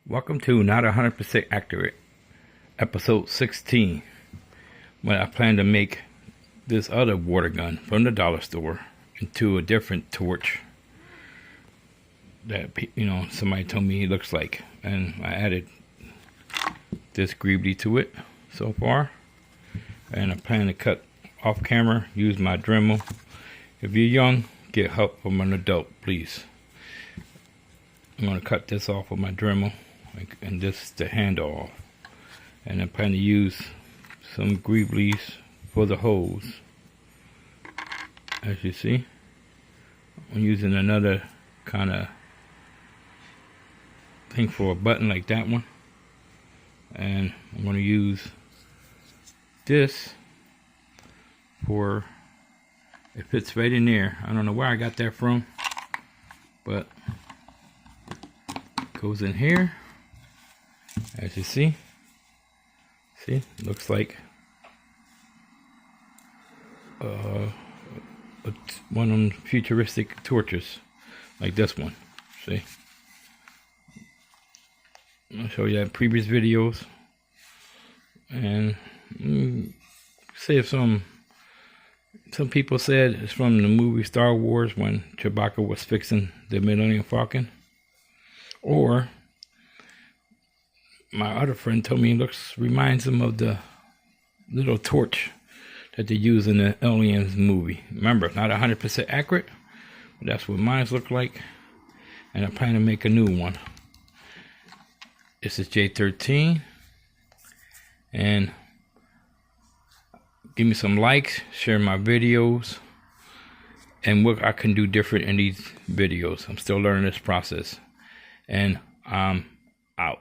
Welcome to Not 100% Accurate, episode 16, when I plan to make this other water gun from the dollar store into a different torch that, somebody told me it looks like. And I added this greebly to it so far. And I plan to cut off camera, use my Dremel. If you're young, get help from an adult, please. I'm going to cut this off with my Dremel. And this is the handle off. And I plan to use some greeblies for the hose. As you see, I'm using another kind of thing for a button like that one. And I'm going to use this for, it fits right in there. I don't know where I got that from, but it goes in here. As you see, looks like one of them futuristic torches, like this one. See, I'll show you that in previous videos, and say if some people said it's from the movie Star Wars when Chewbacca was fixing the Millennium Falcon, or my other friend told me it reminds him of the little torch that they use in the Aliens movie. Remember, not 100% accurate, but that's what mine look like. And I plan to make a new one. This is J13. And give me some likes, share my videos, and what I can do different in these videos. I'm still learning this process. And I'm out.